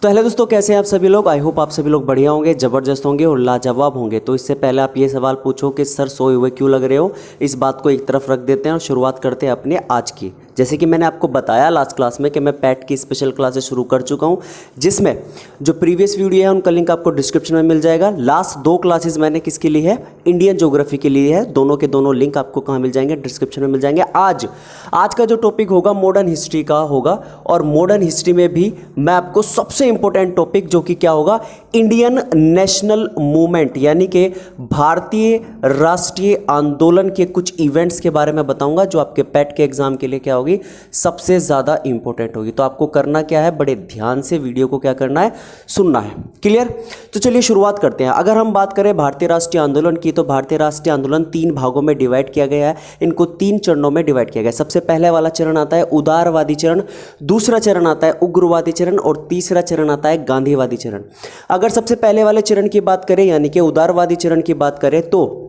तो हेलो दोस्तों, कैसे हैं आप सभी लोग। आई होप आप सभी लोग बढ़िया होंगे, ज़बरदस्त होंगे और लाजवाब होंगे। तो इससे पहले आप ये सवाल पूछो कि सर सोए हुए क्यों लग रहे हो, इस बात को एक तरफ रख देते हैं और शुरुआत करते हैं अपने आज की। जैसे कि मैंने आपको बताया लास्ट क्लास में कि मैं पैट की स्पेशल क्लासेस शुरू कर चुका हूं, जिसमें जो प्रीवियस वीडियो है उनका लिंक आपको डिस्क्रिप्शन में मिल जाएगा। लास्ट 2 क्लासेस मैंने किसके लिए है, इंडियन ज्योग्राफी के लिए है। दोनों के दोनों लिंक आपको कहाँ मिल जाएंगे, डिस्क्रिप्शन में मिल जाएंगे। आज का जो टॉपिक होगा मॉडर्न हिस्ट्री का होगा, और मॉडर्न हिस्ट्री में भी मैं आपको सबसे इंपॉर्टेंट टॉपिक जो कि क्या होगा, इंडियन नेशनल मूवमेंट यानी कि भारतीय राष्ट्रीय आंदोलन के कुछ इवेंट्स के बारे में बताऊंगा, जो आपके पैट के एग्जाम के लिए क्या होगी, सबसे ज्यादा इंपॉर्टेंट होगी। तो आपको करना क्या है, बड़े ध्यान से वीडियो को क्या करना है, सुनना है। क्लियर। तो चलिए शुरुआत करते हैं। अगर हम बात करें भारतीय राष्ट्रीय आंदोलन की, तो भारतीय राष्ट्रीय आंदोलन 3 भागों में डिवाइड किया गया है। इनको 3 चरणों में डिवाइड किया गया है। सबसे पहले वाला चरण आता है उदारवादी चरण, दूसरा चरण आता है उग्रवादी चरण और तीसरा चरण आता है गांधीवादी चरण। अगर सबसे पहले वाले चरण की बात करें यानी कि उदारवादी चरण की बात करें, तो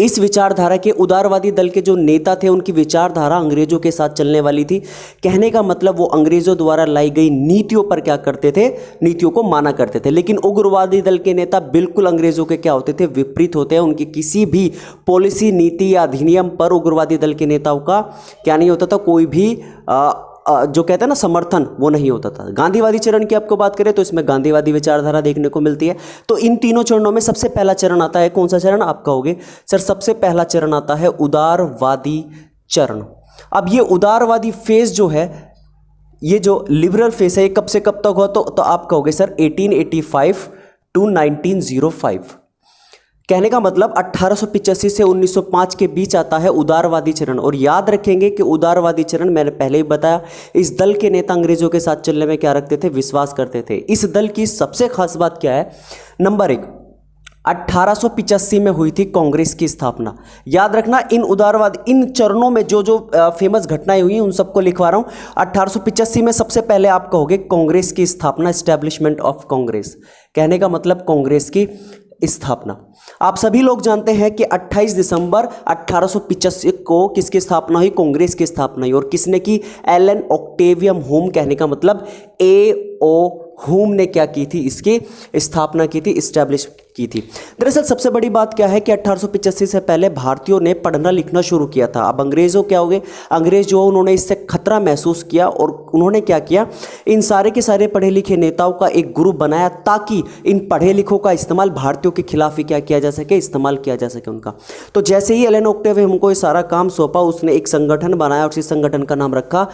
इस विचारधारा के उदारवादी दल के जो नेता थे उनकी विचारधारा अंग्रेजों के साथ चलने वाली थी। कहने का मतलब वो अंग्रेजों द्वारा लाई गई नीतियों पर क्या करते थे, नीतियों को माना करते थे। लेकिन उग्रवादी दल के नेता बिल्कुल अंग्रेजों के क्या होते थे, विपरीत होते हैं। उनकी किसी भी पॉलिसी, नीति या अधिनियम पर उग्रवादी दल के नेताओं का क्या नहीं होता था, कोई भी जो कहते हैं ना समर्थन, वो नहीं होता था। गांधीवादी चरण की आपको बात करें तो इसमें गांधीवादी विचारधारा देखने को मिलती है। तो इन तीनों चरणों में सबसे पहला चरण आता है, कौन सा चरण आप कहोगे सर, सबसे पहला चरण आता है उदारवादी चरण। अब ये उदारवादी फेज जो है, ये जो लिबरल फेज है, ये कब से कब तक हुआ, तो आप कहोगे सर 1885 टू 1905। कहने का मतलब 1885 से 1905 के बीच आता है उदारवादी चरण। और याद रखेंगे कि उदारवादी चरण, मैंने पहले ही बताया, इस दल के नेता अंग्रेजों के साथ चलने में क्या रखते थे, विश्वास करते थे। इस दल की सबसे खास बात क्या है, नंबर 1, 1885 में हुई थी कांग्रेस की स्थापना। याद रखना, इन चरणों में जो जो फेमस घटनाएं हुई उन सबको लिखवा रहा हूं। 1885 में सबसे पहले आप कहोगे कांग्रेस की स्थापना, एस्टैब्लिशमेंट ऑफ कांग्रेस। कहने का मतलब कांग्रेस की स्थापना। आप सभी लोग जानते हैं कि 28 दिसंबर 1885 को किसकी स्थापना हुई, कांग्रेस की स्थापना हुई। और किसने की, एलन ऑक्टेवियम होम। कहने का मतलब A.O. होम ने क्या की थी, इसकी स्थापना की थी, इस्टेब्लिश की थी। दरअसल सबसे बड़ी बात क्या है कि 1885 से पहले भारतीयों ने पढ़ना लिखना शुरू किया था। अब अंग्रेजों क्या हो गए, अंग्रेज जो उन्होंने इससे खतरा महसूस किया और उन्होंने क्या किया, इन सारे के सारे पढ़े लिखे नेताओं का एक ग्रुप बनाया, ताकि इन पढ़े लिखों का इस्तेमाल भारतीयों के खिलाफ ही क्या किया जा सके, इस्तेमाल किया जा सके उनका। तो जैसे ही एलन ऑक्टेवियम हमको ये सारा काम सौंपा, उसने एक संगठन बनाया और इस संगठन का नाम रखा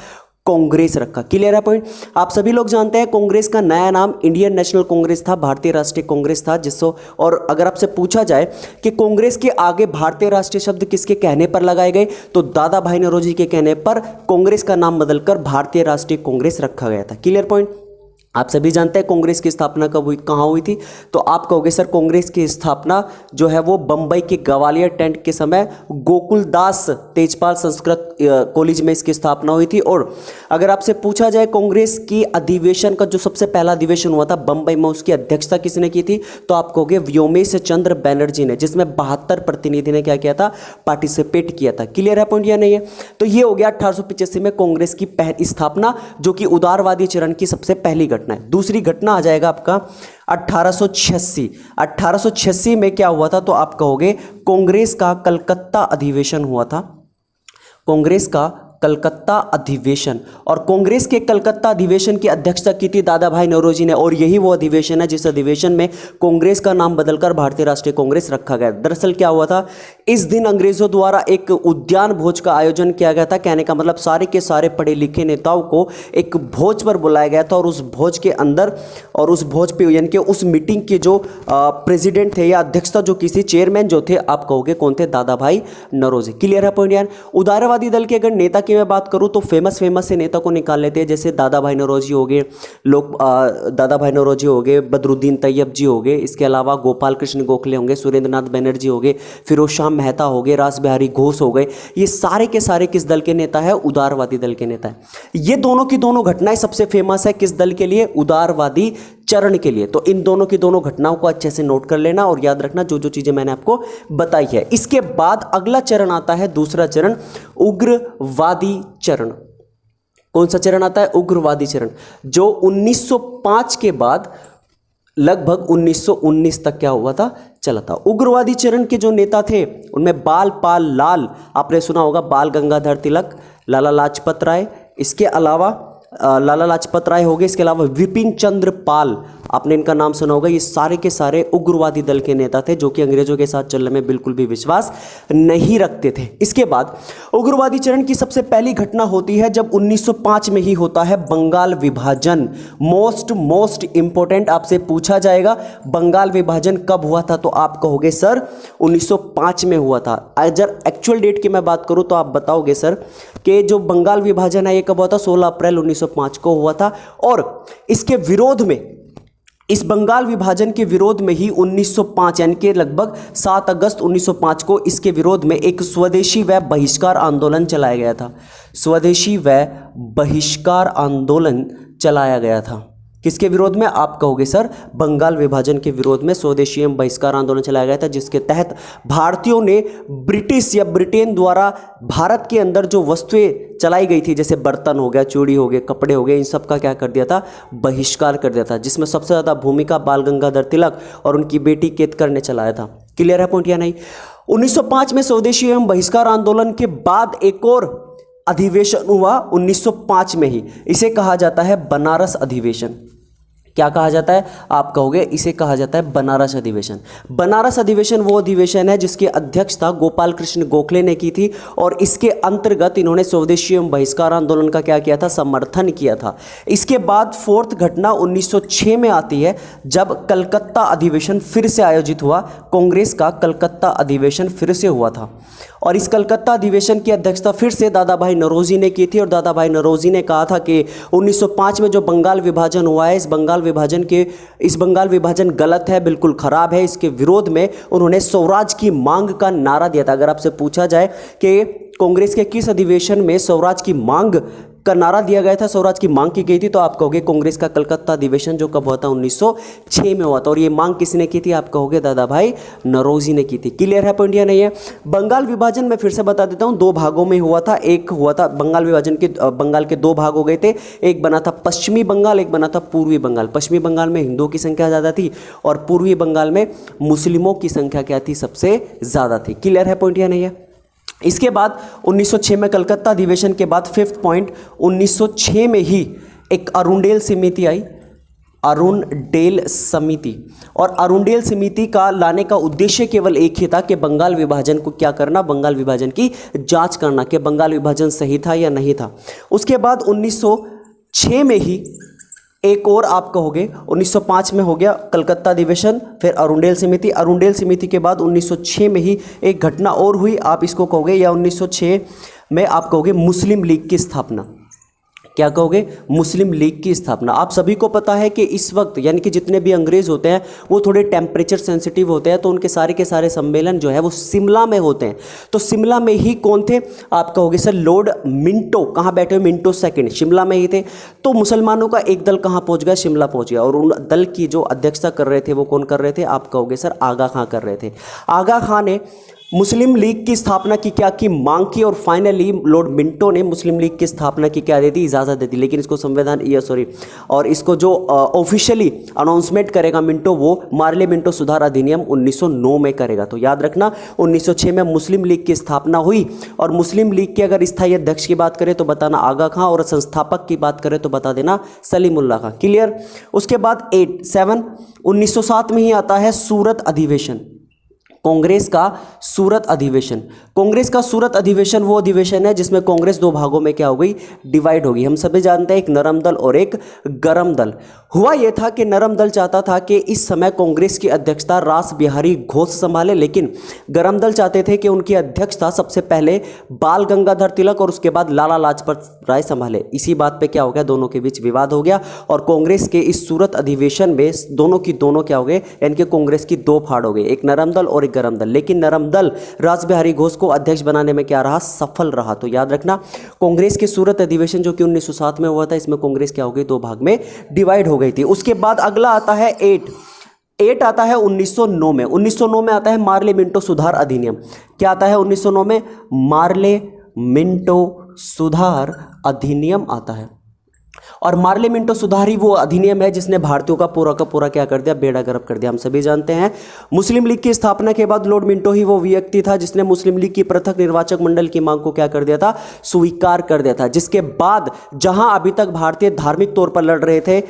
कांग्रेस रखा। क्लियर है पॉइंट। आप सभी लोग जानते हैं कांग्रेस का नया नाम इंडियन नेशनल कांग्रेस था, भारतीय राष्ट्रीय कांग्रेस था। जिसको, और अगर आपसे पूछा जाए कि कांग्रेस के आगे भारतीय राष्ट्रीय शब्द किसके कहने पर लगाए गए, तो दादा भाई नौरोजी के कहने पर कांग्रेस का नाम बदलकर भारतीय राष्ट्रीय कांग्रेस रखा गया था। Clear point. आप सभी जानते हैं कांग्रेस की स्थापना कब हुई, कहाँ हुई थी, तो आप कहोगे सर कांग्रेस की स्थापना जो है वो बंबई के ग्वालियर टेंट के समय गोकुलदास तेजपाल संस्कृत कॉलेज में इसकी स्थापना हुई थी। और अगर आपसे पूछा जाए कांग्रेस की अधिवेशन का जो सबसे पहला अधिवेशन हुआ था बंबई में, उसकी अध्यक्षता किसने की थी, तो आप कहोगे व्योमेश चंद्र बनर्जी ने, जिसमें 72 प्रतिनिधि ने क्या किया था, पार्टिसिपेट किया था। क्लियर है पॉइंट या नहीं है। तो ये हो गया 1885 में कांग्रेस की स्थापना, जो कि उदारवादी चरण की सबसे पहली घटना है। दूसरी घटना आ जाएगा आपका 1886। 1886 में क्या हुआ था, तो आप कहोगे कांग्रेस का कलकत्ता अधिवेशन हुआ था, कांग्रेस का कलकत्ता अधिवेशन। और कांग्रेस के कलकत्ता अधिवेशन की अध्यक्षता की थी दादा भाई नौरोजी ने। और यही वो अधिवेशन है जिस अधिवेशन में कांग्रेस का नाम बदलकर भारतीय राष्ट्रीय कांग्रेस रखा गया। दरअसल क्या हुआ था, इस दिन अंग्रेजों द्वारा एक उद्यान भोज का आयोजन किया गया था। कहने का मतलब सारे के सारे पढ़े लिखे नेताओं को एक भोज पर बुलाया गया था, और उस भोज के अंदर, और उस भोज पे यानी कि उस मीटिंग के जो प्रेसिडेंट थे या अध्यक्षता जो किसी चेयरमैन जो थे, आप कहोगे कौन थे, दादा भाई नौरोजी। क्लियर है पॉइंट यार। उदारवादी दल के अगर नेता की मैं बात करूं तो फेमस से नेता को निकाल लेते हैं, जैसे दादा भाई नौरोजी हो गए, दादा भाई नौरोजी हो गए, बदरुद्दीन तैयब जी हो गए, इसके अलावा गोपाल कृष्ण गोखले होंगे, सुरेंद्र नाथ बनर्जी हो गए, फिरोज शाह मेहता हो गए, रास बिहारी घोष हो गए। ये सारे के सारे किस दल के नेता है, उदारवादी दल के नेता है। ये दोनों की दोनों घटनाएं सबसे फेमस है किस दल के लिए, उदारवादी चरण के लिए। तो इन दोनों की दोनों घटनाओं को अच्छे से नोट कर लेना और याद रखना जो जो चीजें मैंने आपको बताई है। इसके बाद अगला चरण आता है, दूसरा चरण, उग्रवादी चरण। कौन सा चरण आता है? उग्रवादी चरण, जो 1905 के बाद लगभग 1919 तक क्या हुआ था? चला था। उग्रवादी चरण के जो नेता थे उनमें बाल पाल लाल, आपने सुना होगा, बाल गंगाधर तिलक, लाला लाजपत राय, इसके अलावा लाला लाजपत राय हो गए, इसके अलावा विपिन चंद्र पाल, आपने इनका नाम सुना होगा। ये सारे के सारे उग्रवादी दल के नेता थे जो कि अंग्रेजों के साथ चलने में बिल्कुल भी विश्वास नहीं रखते थे। इसके बाद उग्रवादी चरण की सबसे पहली घटना होती है जब 1905 में ही होता है बंगाल विभाजन। मोस्ट इंपॉर्टेंट, आपसे पूछा जाएगा बंगाल विभाजन कब हुआ था, तो आप कहोगे सर 1905 में हुआ था। अगर एक्चुअल डेट की मैं बात करूं तो आप बताओगे सर कि जो बंगाल विभाजन है ये कब हुआ था? 16 अप्रैल 1905 को हुआ था। और इसके विरोध में, इस बंगाल विभाजन के विरोध में ही 1905 यानी कि लगभग 7 अगस्त 1905 को इसके विरोध में एक स्वदेशी व बहिष्कार आंदोलन चलाया गया था। स्वदेशी व बहिष्कार आंदोलन चलाया गया था किसके विरोध में? आप कहोगे सर बंगाल विभाजन के विरोध में स्वदेशी एवं बहिष्कार आंदोलन चलाया गया था, जिसके तहत भारतीयों ने ब्रिटिश या ब्रिटेन द्वारा भारत के अंदर जो वस्तुएं चलाई गई थी, जैसे बर्तन हो गया, चूड़ी हो गए, कपड़े हो गए, इन सब का क्या कर दिया था? बहिष्कार कर दिया था, जिसमें सबसे ज़्यादा भूमिका बाल गंगाधर तिलक और उनकी बेटी केतकर ने चलाया था। क्लियर है पॉइंट या नहीं? 1905 में स्वदेशी एवं बहिष्कार आंदोलन के बाद एक और अधिवेशन हुआ 1905 में ही, इसे कहा जाता है बनारस अधिवेशन। क्या कहा जाता है? आप कहोगे इसे कहा जाता है बनारस अधिवेशन। बनारस अधिवेशन वो अधिवेशन है जिसकी अध्यक्षता गोपाल कृष्ण गोखले ने की थी और इसके अंतर्गत इन्होंने स्वदेशी एवं बहिष्कार आंदोलन का क्या किया था? समर्थन किया था। इसके बाद फोर्थ घटना 1906 में आती है जब कलकत्ता अधिवेशन फिर से आयोजित हुआ। कांग्रेस का कलकत्ता अधिवेशन फिर से हुआ था और इस कलकत्ता अधिवेशन की अध्यक्षता फिर से दादा भाई नौरोजी ने की थी और दादा भाई नौरोजी ने कहा था कि 1905 में जो बंगाल विभाजन हुआ है, इस बंगाल विभाजन गलत है, बिल्कुल खराब है। इसके विरोध में उन्होंने स्वराज की मांग का नारा दिया था। अगर आपसे पूछा जाए कि कांग्रेस के किस अधिवेशन में स्वराज की मांग का नारा दिया गया था, स्वराज की मांग की गई थी, तो आप कहोगे कांग्रेस का कलकत्ता अधिवेशन जो कब हुआ था? 1906 में हुआ था। और ये मांग किसने की थी? आप कहोगे दादा भाई नौरोजी ने की थी। क्लियर है पॉइंट या नहीं है? बंगाल विभाजन मैं फिर से बता देता हूं, 2 भागों में हुआ था। एक हुआ था बंगाल विभाजन के, बंगाल के 2 भाग हो गए थे। एक बना था पश्चिमी बंगाल, एक बना था पूर्वी बंगाल। पश्चिमी बंगाल में हिंदुओं की संख्या ज़्यादा थी और पूर्वी बंगाल में मुस्लिमों की संख्या क्या थी? सबसे ज़्यादा थी। क्लियर है पॉइंट या नहीं है? इसके बाद 1906 में कलकत्ता अधिवेशन के बाद फिफ्थ पॉइंट, 1906 में ही एक अरुणडेल समिति आई, अरुणडेल समिति। और अरुणडेल समिति का लाने का उद्देश्य केवल एक ही था कि बंगाल विभाजन को क्या करना? बंगाल विभाजन की जांच करना कि बंगाल विभाजन सही था या नहीं था। उसके बाद 1906 में ही एक और आप कहोगे, 1905 में हो गया कलकत्ता अधिवेशन, फिर अरुणडेल समिति। अरुणडेल समिति के बाद 1906 में ही एक घटना और हुई, आप इसको कहोगे, या 1906 में आप कहोगे मुस्लिम लीग की स्थापना। क्या कहोगे? मुस्लिम लीग की स्थापना। आप सभी को पता है कि इस वक्त यानी कि जितने भी अंग्रेज होते हैं वो थोड़े टेम्परेचर सेंसिटिव होते हैं, तो उनके सारे के सारे सम्मेलन जो है वो शिमला में होते हैं। तो शिमला में ही कौन थे? आप कहोगे सर लॉर्ड मिंटो। कहाँ बैठे हुए? मिंटो सेकंड, शिमला में ही थे। तो मुसलमानों का एक दल कहाँ पहुँच गया? शिमला पहुँच गया। और उन दल की जो अध्यक्षता कर रहे थे वो कौन कर रहे थे? आप कहोगे सर आगा खां कर रहे थे। आगा खां ने मुस्लिम लीग की स्थापना की क्या की? मांग की, और फाइनली लॉर्ड मिंटो ने मुस्लिम लीग की स्थापना की क्या दे दी? इजाज़त दे दी। लेकिन इसको संविधान और इसको जो ऑफिशियली अनाउंसमेंट करेगा मिंटो, वो मार्ले मिंटो सुधार अधिनियम 1909 में करेगा। तो याद रखना 1906 में मुस्लिम लीग की स्थापना हुई। और मुस्लिम लीग के अगर स्थायी अध्यक्ष की बात करें तो बताना आगा खां, और संस्थापक की बात करें तो बता देना सलीमुल्लाह खां। क्लियर? उसके बाद 1907 में ही आता है सूरत अधिवेशन, कांग्रेस का सूरत अधिवेशन। कांग्रेस का सूरत अधिवेशन वो अधिवेशन है जिसमें कांग्रेस 2 भागों में क्या हो गई? डिवाइड हो गई। हम सभी जानते हैं एक नरम दल और एक गरम दल। हुआ यह था कि नरम दल चाहता था कि इस समय कांग्रेस की अध्यक्षता रास बिहारी घोष संभाले, लेकिन गरम दल चाहते थे कि उनकी अध्यक्षता सबसे पहले बाल गंगाधर तिलक और उसके बाद लाला लाजपत राय संभाले। इसी बात पे क्या हो गया? दोनों के बीच विवाद हो गया और कांग्रेस के इस सूरत अधिवेशन में दोनों की दोनों क्या हो गए? यानी कि कांग्रेस की 2 फाड़ हो गई, एक नरम दल और गरम दल। लेकिन नरम दल रास बिहारी घोष को अध्यक्ष बनाने में क्या रहा? सफल रहा। तो याद रखना कांग्रेस के सूरत अधिवेशन जो कि 1907 में हुआ था, इसमें कांग्रेस क्या हो गई? 2 भाग में डिवाइड हो गई थी। उसके बाद अगला आता है 8 आता है 1909 में। 1909 में आता है मार्ले मिंटो सुधार अधिनियम। क्या आता है 1909 में? मार्ले मिंटो सुधार अधिनियम आता है। और मार्ले मिंटो सुधार ही वो अधिनियम है जिसने भारतीयों का पूरा क्या कर दिया, बेड़ा गर्क कर दिया। हम सभी जानते हैं मुस्लिम लीग की स्थापना के बाद लॉर्ड मिंटो ही वो व्यक्ति था जिसने मुस्लिम लीग की पृथक निर्वाचक मंडल की मांग को क्या कर दिया था, स्वीकार कर दिया था। जिसके बाद जहां अभी तक भारतीय धार्मिक तौर पर लड़ रहे थे,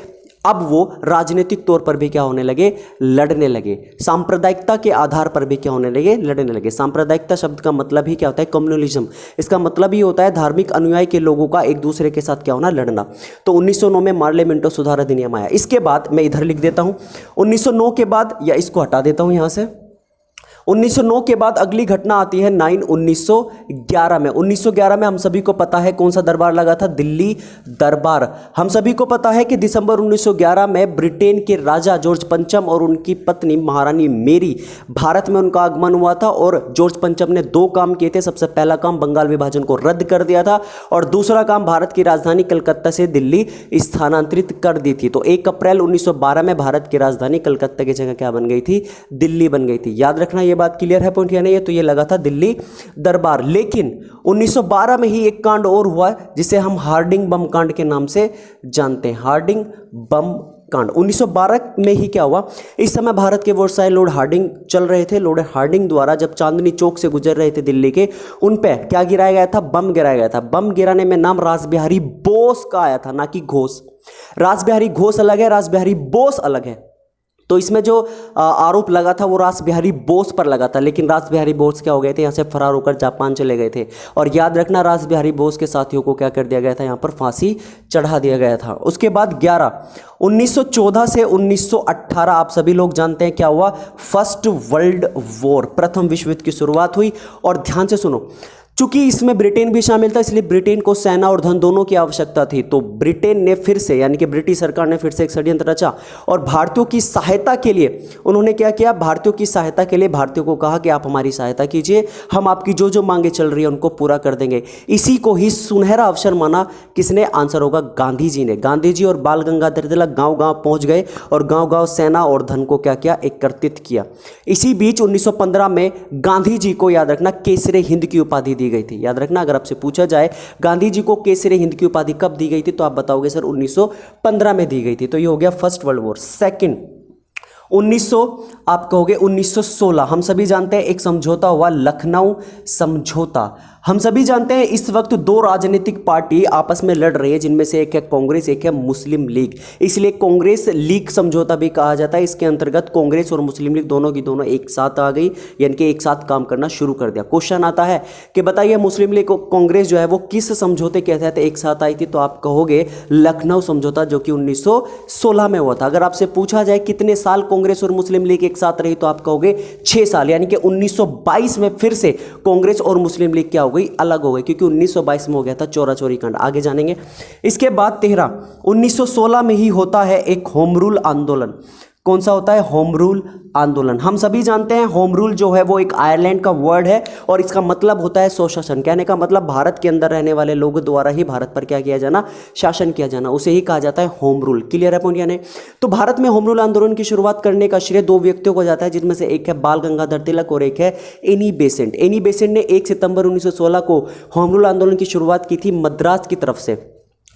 अब वो राजनीतिक तौर पर भी क्या होने लगे, लड़ने लगे। सांप्रदायिकता के आधार पर भी क्या होने लगे, लड़ने लगे। सांप्रदायिकता शब्द का मतलब ही क्या होता है, कम्युनलिज्म। इसका मतलब ही होता है धार्मिक अनुयायी के लोगों का एक दूसरे के साथ क्या होना, लड़ना। तो 1909 में मार्ले मिंटो सुधार अधिनियम आया। इसके बाद मैं इधर लिख देता हूं 1909 के बाद, या इसको हटा देता हूं यहां से। 1909 के बाद अगली घटना आती है 1911 में। 1911 में हम सभी को पता है कौन सा दरबार लगा था, दिल्ली दरबार। हम सभी को पता है कि दिसंबर 1911 में ब्रिटेन के राजा जॉर्ज पंचम और उनकी पत्नी महारानी मेरी भारत में उनका आगमन हुआ था। और जॉर्ज पंचम ने दो काम किए थे। सबसे पहला काम बंगाल विभाजन को रद्द कर दिया था और दूसरा काम भारत की राजधानी कलकत्ता से दिल्ली स्थानांतरित कर दी थी। तो 1 अप्रैल 1912 में भारत की राजधानी कलकत्ता की जगह क्या बन गई थी, दिल्ली बन गई थी। याद रखना, ये बात क्लियर है, पॉइंट या नहीं है। तो ये लगा था दिल्ली दरबार। लेकिन 1912 में ही एक कांड और हुआ जिसे हम हार्डिंग बम कांड के नाम से जानते हैं। हार्डिंग बम कांड 1912 में ही क्या हुआ, इस समय भारत के बहुत सारे लॉर्ड हार्डिंग चल रहे थे। लॉर्ड हार्डिंग द्वारा जब चांदनी चौक से गुजर रहे थे दिल्ली के, उन पे क्या गिराया गया था, बम गिराया गया था। बम गिराने में नाम रासबिहारी बोस का आया था, ना कि घोष। रासबिहारी घोष अलग है, रासबिहारी बोस अलग है। तो इसमें जो आरोप लगा था वो रासबिहारी बोस पर लगा था। लेकिन रासबिहारी बोस क्या हो गए थे, यहाँ से फरार होकर जापान चले गए थे। और याद रखना, रासबिहारी बोस के साथियों को क्या कर दिया गया था, यहाँ पर फांसी चढ़ा दिया गया था। उसके बाद 1914 से 1918 आप सभी लोग जानते हैं क्या हुआ, फर्स्ट वर्ल्ड वॉर, प्रथम विश्व युद्ध की शुरुआत हुई। और ध्यान से सुनो, चूंकि इसमें ब्रिटेन भी शामिल था, इसलिए ब्रिटेन को सेना और धन दोनों की आवश्यकता थी। तो ब्रिटेन ने फिर से, यानी कि ब्रिटिश सरकार ने फिर से एक षड्यंत्र रचा और भारतीयों की सहायता के लिए उन्होंने क्या किया, भारतीयों की सहायता के लिए भारतीयों को कहा कि आप हमारी सहायता कीजिए, हम आपकी जो जो मांगे चल रही है उनको पूरा कर देंगे। इसी को ही सुनहरा अवसर माना किसने, आंसर होगा गांधी जी ने। गांधी जी और बाल गंगाधर तिलक गांव गांव पहुंच गए और गांव गांव सेना और धन को क्या किया, एकत्रित किया। इसी बीच 1915 में गांधी जी को, याद रखना, केसरे हिंद की उपाधि दी गई थी। याद रखना, अगर आपसे पूछा जाए गांधी जी को केसरे हिंद की उपाधि कब दी गई थी, तो आप बताओगे सर 1915 में दी गई थी। तो ये हो गया फर्स्ट वर्ल्ड वॉर। सेकंड 1900, आप कहोगे 1916। हम सभी जानते हैं एक समझौता हुआ, लखनऊ समझौता। हम सभी जानते हैं इस वक्त दो राजनीतिक पार्टी आपस में लड़ रही है, जिनमें से एक है कांग्रेस, एक है मुस्लिम लीग। इसलिए कांग्रेस लीग समझौता भी कहा जाता है। इसके अंतर्गत कांग्रेस और मुस्लिम लीग दोनों की दोनों एक साथ आ गई, यानी कि एक साथ काम करना शुरू कर दिया। क्वेश्चन आता है कि बताइए मुस्लिम लीग और कांग्रेस जो है वो किस समझौते के तहत एक साथ आई थी, तो आप कहोगे लखनऊ समझौता, जो कि 1916 में हुआ था। अगर आपसे पूछा जाए कितने साल कांग्रेस और मुस्लिम लीग एक साथ रही, तो आप कहोगे 6 साल, यानी कि 1922 में फिर से कांग्रेस और मुस्लिम लीग क्या हो गई, अलग हो गई, क्योंकि 1922 में हो गया था चौरा चौरी कांड। आगे जानेंगे। इसके बाद 13 1916 में ही होता है एक होम रूल आंदोलन। कौन सा होता है, होम रूल आंदोलन। हम सभी जानते हैं होम रूल जो है वो एक आयरलैंड का वर्ड है और इसका मतलब होता है स्वशासन। कहने का मतलब भारत के अंदर रहने वाले लोगों द्वारा ही भारत पर क्या किया जाना, शासन किया जाना, उसे ही कहा जाता है होम रूल। क्लियर है पॉइंट यानी। तो भारत में होम रूल आंदोलन की शुरुआत करने का श्रेय दो व्यक्तियों को जाता है, जिनमें से एक है बाल गंगाधर तिलक और एक है एनी बेसेंट। एनी बेसेंट ने 1 सितंबर 1916 को होम रूल आंदोलन की शुरुआत की थी मद्रास की तरफ से,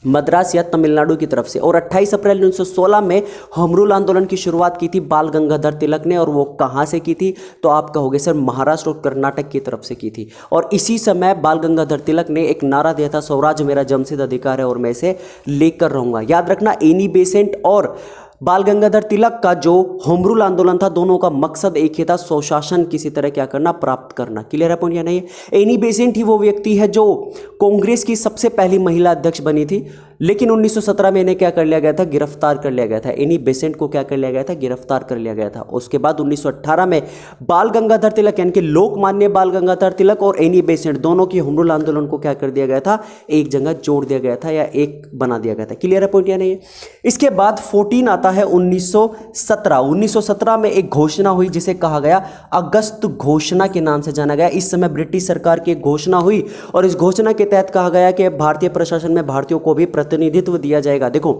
मद्रास या तमिलनाडु की तरफ से। और 28 अप्रैल 1916 में होम रूल आंदोलन की शुरुआत की थी बाल गंगाधर तिलक ने, और वो कहाँ से की थी, तो आप कहोगे सर महाराष्ट्र और कर्नाटक की तरफ से की थी। और इसी समय बाल गंगाधर तिलक ने एक नारा दिया था, स्वराज मेरा जमशेद अधिकार है और मैं इसे लेकर रहूंगा। याद रखना, एनी बेसेंट और बाल गंगाधर तिलक का जो होम रूल आंदोलन था, दोनों का मकसद एक ही था, स्वशासन किसी तरह क्या करना, प्राप्त करना। क्लियर है पॉइंट या नहीं। एनी बेसेंट ही वो व्यक्ति है जो कांग्रेस की सबसे पहली महिला अध्यक्ष बनी थी, लेकिन 1917 में इन्हें क्या कर लिया गया था, गिरफ्तार कर लिया गया था। एनी बेसेंट को क्या कर लिया गया था, गिरफ्तार कर लिया गया था। उसके बाद 1918 में बाल गंगाधर तिलक यानी कि लोकमान्य बाल गंगाधर तिलक और एनी बेसेंट दोनों की होम रूल आंदोलन को क्या कर दिया गया था, एक जगह जोड़ दिया गया था या एक बना दिया गया था। क्लियर है पॉइंट या नहीं। इसके बाद 14 आता है 1917। 1917 में एक घोषणा हुई जिसे कहा गया अगस्त घोषणा के नाम से जाना गया। इस समय ब्रिटिश सरकार की घोषणा हुई और इस घोषणा के तहत कहा गया कि भारतीय प्रशासन में भारतीयों को भी प्रतिनिधित्व दिया जाएगा। देखो,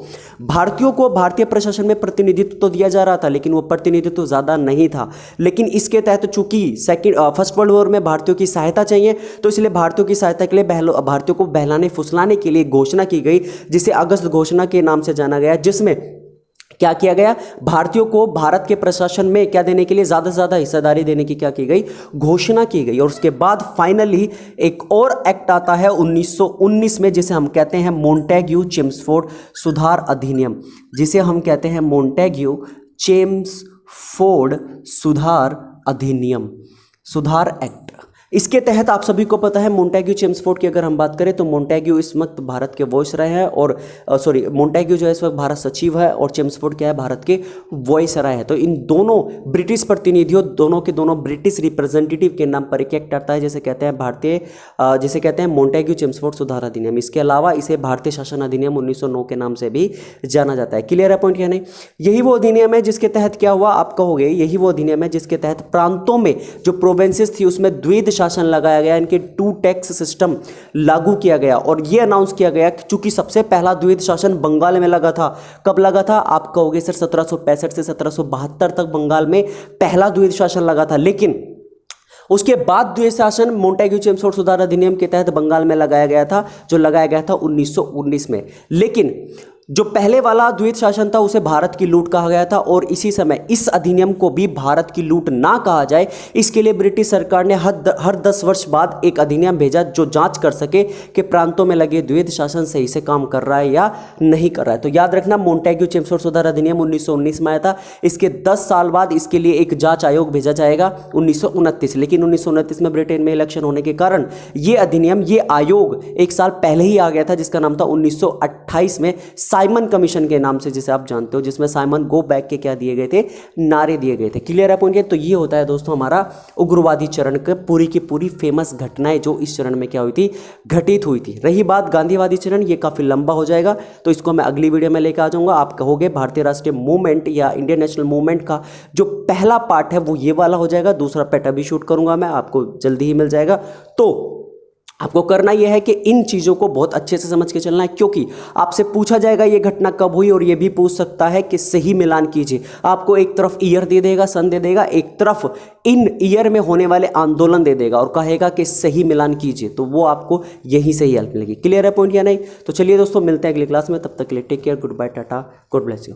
भारतीयों को भारतीय प्रशासन में प्रतिनिधित्व तो दिया जा रहा था, लेकिन वो प्रतिनिधित्व तो ज़्यादा नहीं था। लेकिन इसके तहत चूंकि फर्स्ट वर्ल्ड वॉर में भारतीयों की सहायता चाहिए, तो इसलिए भारतीयों की सहायता के लिए भारतीयों को बहलाने फुसलाने के लिए घोषणा की गई, जिसे अगस्त घोषणा के नाम से जाना गया, जिसमें क्या किया गया, भारतीयों को भारत के प्रशासन में क्या देने के लिए, ज़्यादा से ज़्यादा हिस्सेदारी देने की क्या की गई, घोषणा की गई। और उसके बाद फाइनली एक और एक्ट आता है 1919 में, जिसे हम कहते हैं मोंटेग्यू चेम्सफोर्ड सुधार अधिनियम, जिसे हम कहते हैं मोंटेग्यू चेम्सफोर्ड सुधार अधिनियम, सुधार एक्ट। इसके तहत आप सभी को पता है मोंटेग्यू चेम्सफोर्ड की अगर हम बात करें तो मोंटेग्यू इस वक्त भारत के वॉइसरॉय हैं, और मोंटेग्यू जो है इस वक्त भारत सचिव है, और चेम्सफोर्ड क्या है, भारत के वॉइसरॉय है। तो इन दोनों ब्रिटिश प्रतिनिधियों, दोनों के दोनों ब्रिटिश रिप्रेजेंटेटिव के नाम पर एक एक्ट आता है, जिसे कहते हैं जिसे कहते हैं मोंटेग्यू चेम्सफोर्ड सुधार अधिनियम। इसके अलावा इसे भारतीय शासन अधिनियम 1909 के नाम से भी जाना जाता है। क्लियर है पॉइंट या नहीं? यही वो अधिनियम है जिसके तहत क्या हुआ, आप कहोगे यही वो अधिनियम है जिसके तहत प्रांतों में जो प्रोविंसेस थी उसमें द्वैध शासन लगाया गया, इनके टू टैक्स सिस्टम लागू किया गया। और यह अनाउंस किया गया कि चूंकि सबसे पहला द्वैध शासन बंगाल में लगा था। कब लगा था? आप कहोगे सर 1765 से 1772 तक बंगाल में पहला द्वैध शासन लगा था, लेकिन उसके बाद द्वैध शासन मोंटेग्यू चेम्सफोर्ड सुधार अधिनियम के तहत बंगाल में लगाया गया था, जो लगाया गया था 1919 में। लेकिन जो पहले वाला द्वैध शासन था उसे भारत की लूट कहा गया था, और इसी समय इस अधिनियम को भी भारत की लूट ना कहा जाए, इसके लिए ब्रिटिश सरकार ने हर 10 वर्ष बाद एक अधिनियम भेजा जो जांच कर सके कि प्रांतों में लगे द्वैध शासन सही से काम कर रहा है या नहीं कर रहा है। तो याद रखना, मोंटेग्यू चेम्सफोर्ड सुधार अधिनियम 1919 में आया था। इसके 10 साल बाद इसके लिए एक जांच आयोग भेजा जाएगा 1929, लेकिन 1929 में ब्रिटेन में इलेक्शन होने के कारण ये अधिनियम, ये आयोग एक साल पहले ही आ गया था, जिसका नाम था 1928 में साइमन कमीशन के नाम से, जिसे आप जानते हो, जिसमें साइमन गो बैक के क्या दिए गए थे, नारे दिए गए थे। क्लियर है पॉइंट? तो ये होता है दोस्तों हमारा उग्रवादी चरण के पूरी की पूरी फेमस घटनाएं जो इस चरण में क्या हुई थी, घटित हुई थी। रही बात गांधीवादी चरण, ये काफी लंबा हो जाएगा, तो इसको मैं अगली वीडियो में लेकर आ जाऊंगा। आप कहोगे भारतीय राष्ट्रीय मूवमेंट या इंडियन नेशनल मूवमेंट का जो पहला पार्ट है वो ये वाला हो जाएगा, दूसरा पार्ट अभी शूट करूंगा मैं, आपको जल्दी ही मिल जाएगा। तो आपको करना यह है कि इन चीज़ों को बहुत अच्छे से समझ के चलना है, क्योंकि आपसे पूछा जाएगा ये घटना कब हुई, और ये भी पूछ सकता है कि सही मिलान कीजिए। आपको एक तरफ ईयर दे देगा, सन दे देगा, एक तरफ इन ईयर में होने वाले आंदोलन दे देगा और कहेगा कि सही मिलान कीजिए, तो वो आपको यहीं से ही हेल्प मिलेगी। क्लियर है पॉइंट या नहीं? तो चलिए दोस्तों, मिलते हैं अगली क्लास में, तब तक के लिए take care, good bye, tata, God bless you.